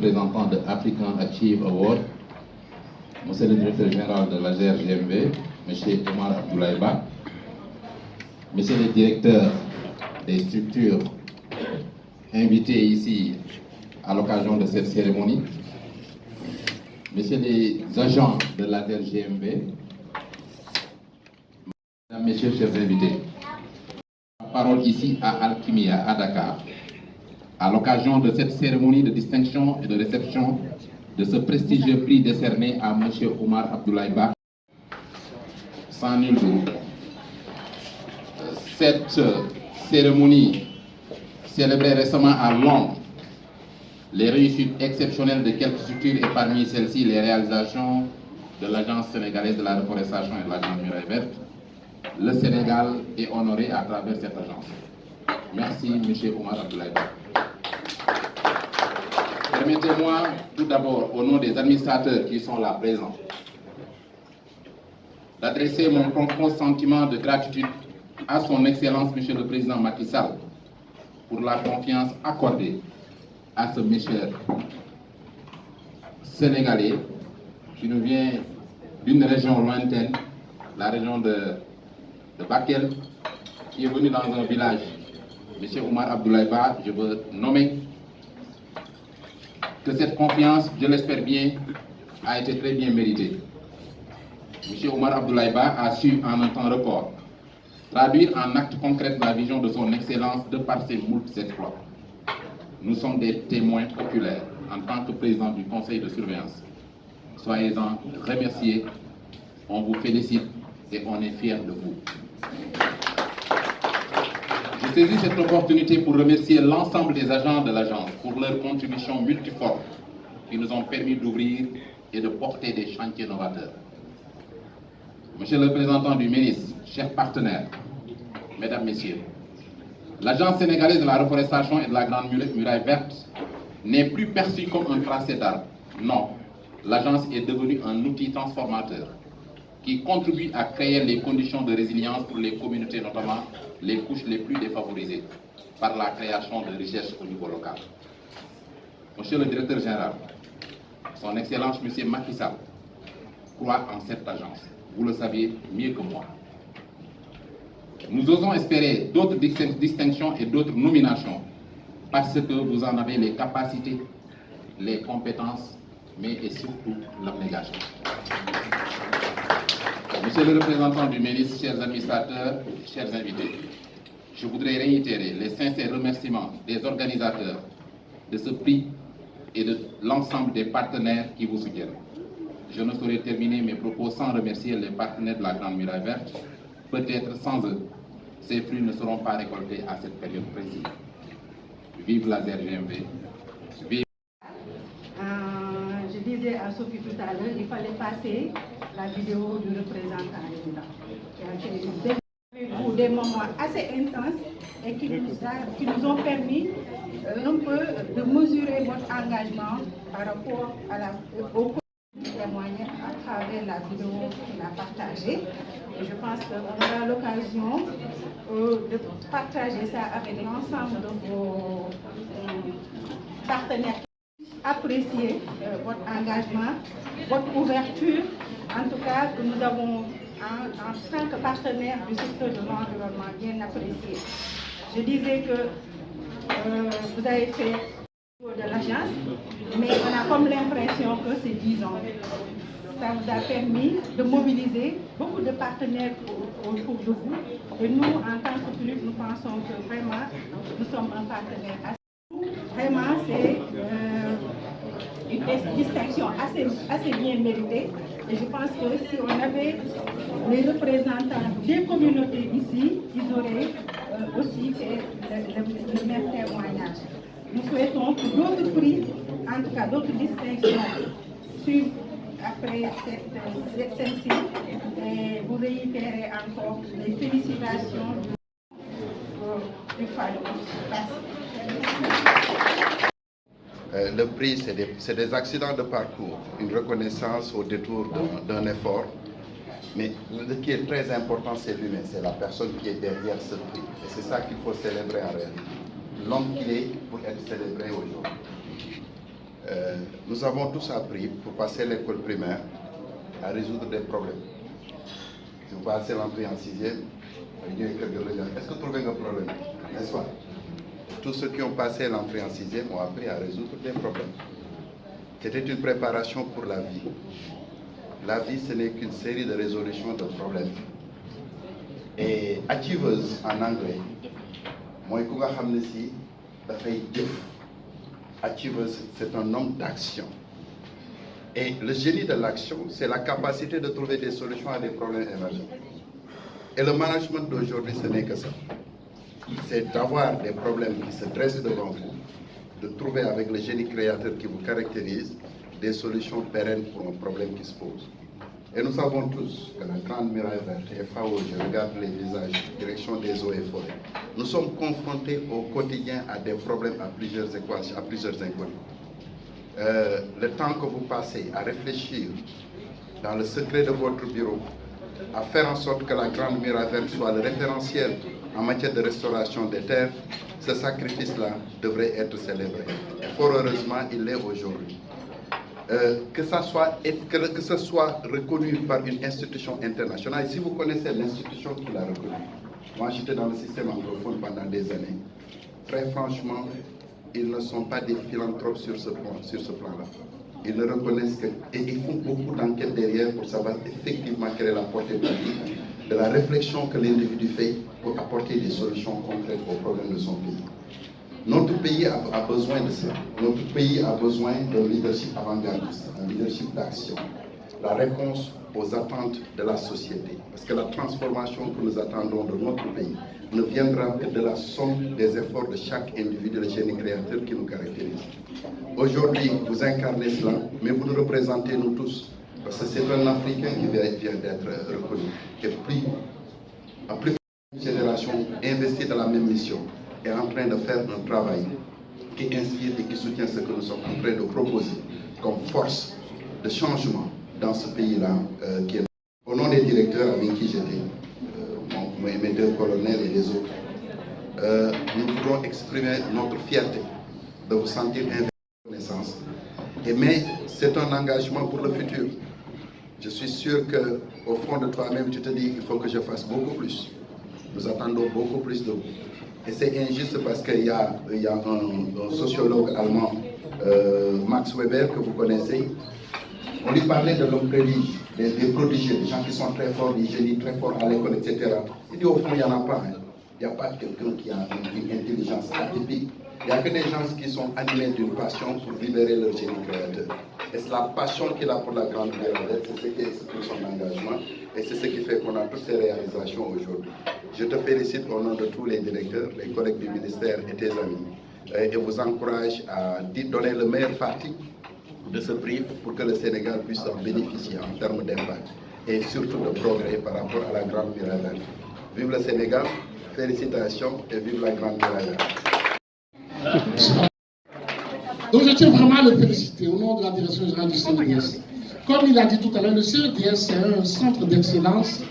représentant de African Achieve Award, monsieur le directeur général de la GRGMV, monsieur Omar Abdoulaye Ba, monsieur le directeur des structures invités ici à l'occasion de cette cérémonie, messieurs les agents de la GRGMV, mesdames, messieurs, chers invités, la parole ici à Alchimia, à Dakar, à l'occasion de cette cérémonie de distinction et de réception de ce prestigieux prix décerné à M. Omar Abdoulaye Ba. Sans nul doute, cette cérémonie célébrée récemment à Londres, les réussites exceptionnelles de quelques structures et parmi celles-ci les réalisations de l'Agence sénégalaise de la reforestation et de la Grande Muraille Verte, le Sénégal est honoré à travers cette agence. Merci, M. Omar Abdoulaye Ba. Permettez-moi tout d'abord, au nom des administrateurs qui sont là présents, d'adresser mon profond sentiment de gratitude à son Excellence, M. le Président Macky Sall, pour la confiance accordée à ce monsieur sénégalais qui nous vient d'une région lointaine, la région de Bakel, qui est venu dans un village. M. Omar Abdoulaye Ba, je veux nommer que cette confiance, je l'espère bien, a été très bien méritée. M. Omar Abdoulaye Ba a su, en un temps record, traduire en actes concrets la vision de son Excellence de par ses moultes exploits. Nous sommes des témoins populaires en tant que président du Conseil de surveillance. Soyez-en remerciés, on vous félicite et on est fiers de vous. Je saisis cette opportunité pour remercier l'ensemble des agents de l'agence pour leur contribution multiforme qui nous ont permis d'ouvrir et de porter des chantiers novateurs. Monsieur le représentant du ministre, chers partenaires, mesdames, messieurs, l'Agence sénégalaise de la reforestation et de la Grande Muraille Verte n'est plus perçue comme un tracé d'arbres. Non, l'agence est devenue un outil transformateur qui contribue à créer les conditions de résilience pour les communautés, notamment les couches les plus défavorisées, par la création de richesses au niveau local. Monsieur le directeur général, son Excellence M. Macky Sall croit en cette agence. Vous le savez mieux que moi. Nous osons espérer d'autres distinctions et d'autres nominations parce que vous en avez les capacités, les compétences, mais et surtout l'abnégation. Monsieur le représentant du ministre, chers administrateurs, chers invités, je voudrais réitérer les sincères remerciements des organisateurs de ce prix et de l'ensemble des partenaires qui vous soutiennent. Je ne saurais terminer mes propos sans remercier les partenaires de la Grande Muraille Verte. Peut-être sans eux, ces fruits ne seront pas récoltés à cette période précise. Vive la GRGMV. Vive. Je disais à Sophie tout à l'heure, il fallait passer la vidéo du représentant résident. Qui a fait des moments assez intenses et qui nous ont permis un peu de mesurer votre engagement par rapport au témoigner à travers la vidéo qu'il a partagée. Et je pense qu'on aura l'occasion de partager ça avec l'ensemble de vos partenaires. Apprécier votre engagement, votre ouverture, en tout cas que nous avons en tant que partenaire du secteur de l'environnement bien apprécié. Je disais que vous avez fait de l'agence, mais on a comme l'impression que c'est 10 ans. Ça vous a permis de mobiliser beaucoup de partenaires autour de vous. Et nous, en tant que public, nous pensons que vraiment, nous sommes un partenaire. Vraiment, c'est une distinction assez bien méritée. Et je pense que si on avait les représentants des communautés ici, ils auraient aussi fait le même témoignage. Nous souhaitons que d'autres prix, en tout cas d'autres distinctions, suivent après celle-ci. Et vous réitérez encore les félicitations du FADO. Merci. Le prix, c'est des accidents de parcours, une reconnaissance au détour d'un effort. Mais ce qui est très important, c'est l'humain, c'est la personne qui est derrière ce prix. Et c'est ça qu'il faut célébrer en réalité. L'homme qu'il est pour être célébré aujourd'hui. Nous avons tous appris, pour passer l'école primaire, à résoudre des problèmes. Si vous passez l'entrée en 6e, est-ce que vous trouvez un problème? N'est-ce pas? Tous ceux qui ont passé l'entrée en 6e ont appris à résoudre des problèmes. C'était une préparation pour la vie. La vie, ce n'est qu'une série de résolutions de problèmes. Et achieveuse en anglais, moi, achieveuse, c'est un homme d'action. Et le génie de l'action, c'est la capacité de trouver des solutions à des problèmes émergents. Et le management d'aujourd'hui, ce n'est que ça. C'est d'avoir des problèmes qui se dressent devant vous, de trouver avec le génie créateur qui vous caractérise des solutions pérennes pour un problème qui se pose. Et nous savons tous que la Grande Muraille Verte, FAO, je regarde les visages, direction des eaux et forêts, nous sommes confrontés au quotidien à des problèmes à plusieurs équations, à plusieurs inconnus. Le temps que vous passez à réfléchir dans le secret de votre bureau, à faire en sorte que la Grande Muraille Verte soit le référentiel en matière de restauration des terres, ce sacrifice-là devrait être célébré. Et fort heureusement, il l'est aujourd'hui. Que ce soit reconnu par une institution internationale. Et si vous connaissez l'institution qui l'a reconnu, moi j'étais dans le système anglophone pendant des années. Très franchement, ils ne sont pas des philanthropes sur ce plan-là. Ils ne reconnaissent que, et ils font beaucoup d'enquêtes derrière pour savoir effectivement quelle est la portée pratique de la réflexion que l'individu fait pour apporter des solutions concrètes aux problèmes de son pays. Notre pays a besoin de ça. Notre pays a besoin d'un leadership avant-gardiste, un leadership d'action. La réponse aux attentes de la société. Parce que la transformation que nous attendons de notre pays ne viendra que de la somme des efforts de chaque individu, le génie créateur qui nous caractérise. Aujourd'hui, vous incarnez cela, mais vous nous représentez nous tous. Parce que c'est un Africain qui vient d'être reconnu. Et plus une génération investie dans la même mission est en train de faire un travail qui inspire et qui soutient ce que nous sommes en train de proposer comme force de changement dans ce pays-là. Au nom des directeurs avec qui j'étais, mes deux colonels et les autres, nous voulons exprimer notre fierté de vous sentir investis en connaissance. Mais c'est un engagement pour le futur. Je suis sûr qu'au fond de toi-même, tu te dis qu'il faut que je fasse beaucoup plus. Nous attendons beaucoup plus de vous. Et c'est injuste parce qu'il y a un sociologue allemand, Max Weber, que vous connaissez. On lui parlait de l'homme prodige, des prodigieux, des gens qui sont très forts, des génies très forts à l'école, etc. Il dit au fond, il n'y en a pas. Il n'y a pas quelqu'un qui a une intelligence atypique. Il n'y a que des gens qui sont animés d'une passion pour libérer leur génie créateur. Et c'est la passion qu'il a pour la Grande Muraille, c'est ce qui exprime son engagement et c'est ce qui fait qu'on a toutes ces réalisations aujourd'hui. Je te félicite au nom de tous les directeurs, les collègues du ministère et tes amis et vous encourage à donner le meilleur parti de ce prix pour que le Sénégal puisse en bénéficier en termes d'impact et surtout de progrès par rapport à la Grande Muraille Verte. Vive le Sénégal, félicitations et vive la Grande Muraille Verte. Donc je tiens vraiment à le féliciter au nom de la direction générale du CEDS. Comme il a dit tout à l'heure, le CEDS c'est un centre d'excellence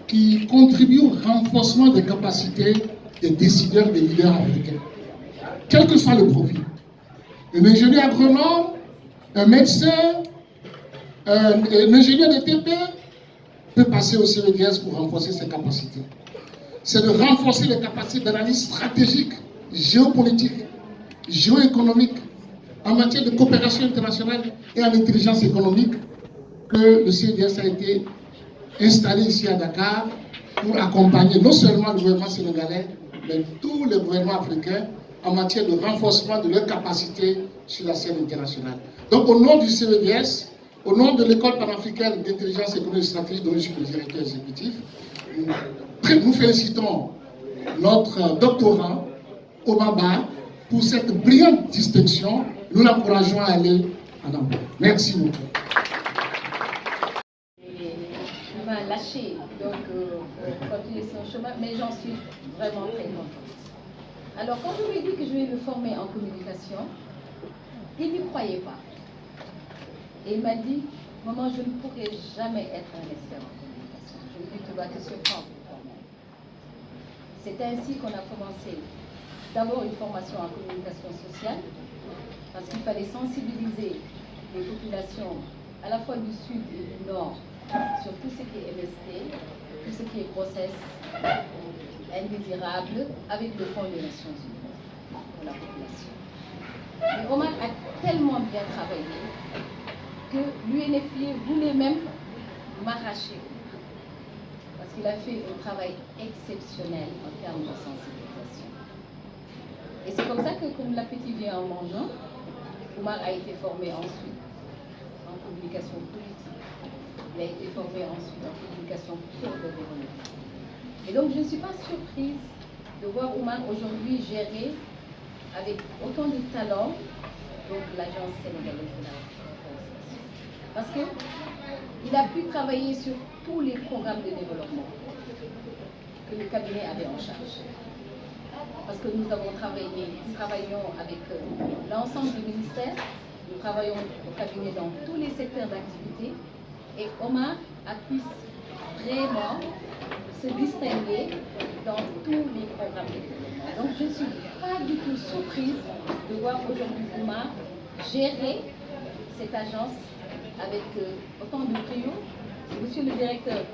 qui contribue au renforcement des capacités des décideurs, des leaders africains, quel que soit le profil. Un ingénieur agronome, un médecin, un ingénieur de TP peut passer au CEDS pour renforcer ses capacités. C'est de renforcer les capacités d'analyse stratégique, géopolitique, géoéconomique, en matière de coopération internationale et en intelligence économique que le CEDS a été installé ici à Dakar pour accompagner non seulement le gouvernement sénégalais, mais tous les gouvernements africains en matière de renforcement de leurs capacités sur la scène internationale. Donc au nom du CEDS, au nom de l'école panafricaine d'intelligence économique et stratégique dont je suis le directeur exécutif, nous félicitons notre doctorant Obaba pour cette brillante distinction. Nous l'encourageons à aller en avant. Merci beaucoup. Il m'a lâché, donc continuer son chemin, mais j'en suis vraiment très contente. Alors, quand je lui ai dit que je vais me former en communication, il n'y croyait pas. Et il m'a dit, maman, je ne pourrai jamais être un expert en communication. Je lui ai dit, tu vas te surprendre pour toi-même. C'est ainsi qu'on a commencé d'abord une formation en communication sociale, parce qu'il fallait sensibiliser les populations à la fois du sud et du nord sur tout ce qui est MST, tout ce qui est grossesse indésirable avec le Fonds des Nations Unies pour la population. Mais Omar a tellement bien travaillé que l'UNFPA voulait même m'arracher parce qu'il a fait un travail exceptionnel en termes de sensibilisation. Et c'est comme ça que, comme l'appétit vient en mangeant, Omar a été formé ensuite en communication politique. Il a été formé ensuite en communication pour le développement. Et donc je ne suis pas surprise de voir Omar aujourd'hui gérer avec autant de talent donc l'Agence sénégalaise de la reforestation. Parce qu'il a pu travailler sur tous les programmes de développement que le cabinet avait en charge. Parce que nous travaillons avec l'ensemble du ministère, nous travaillons au cabinet dans tous les secteurs d'activité et Omar a pu vraiment se distinguer dans tous les programmes de développement. Donc je ne suis pas du tout surprise de voir aujourd'hui Omar gérer cette agence avec autant de brio. Monsieur le directeur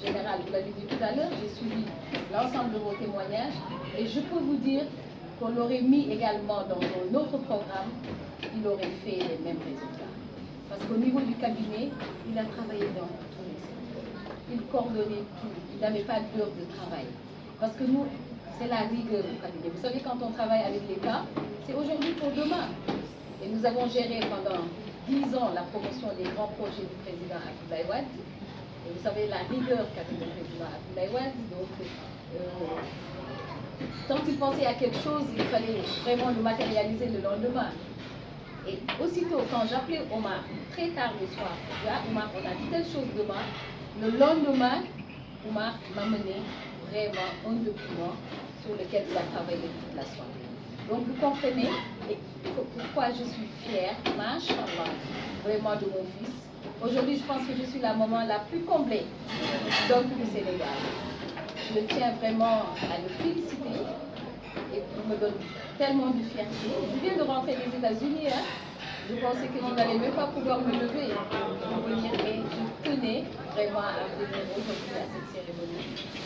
général, vous l'avez dit tout à l'heure, j'ai suivi l'ensemble de vos témoignages et je peux vous dire qu'on l'aurait mis également dans un autre programme, il aurait fait les mêmes résultats. Parce qu'au niveau du cabinet, il a travaillé dans tous les secteurs. Il coordonnait tout, il n'avait pas d'heure de travail. Parce que nous, c'est la rigueur du cabinet. Vous savez, quand on travaille avec l'État, c'est aujourd'hui pour demain. Et nous avons géré pendant 10 ans la promotion des grands projets du président Abdoulaye Wade. Et vous savez la rigueur qu'avait le président Abdoulaye Wade. Donc, quand il pensait à quelque chose, il fallait vraiment le matérialiser le lendemain. Et aussitôt, quand j'appelais Omar, très tard le soir, je dis, Omar, on a telle chose demain. Le lendemain, Omar m'a mené vraiment un document sur lequel il a travaillé toute la soirée. Donc vous comprenez pourquoi je suis fière, machallah, vraiment de mon fils. Aujourd'hui, je pense que je suis la maman la plus comblée dans tout le Sénégal. Je tiens vraiment à le féliciter et il me donne tellement de fierté. Je viens de rentrer des États-Unis, hein. Je pensais que je n'allais même pas pouvoir me lever pour venir, mais je tenais vraiment à venir aujourd'hui à cette cérémonie.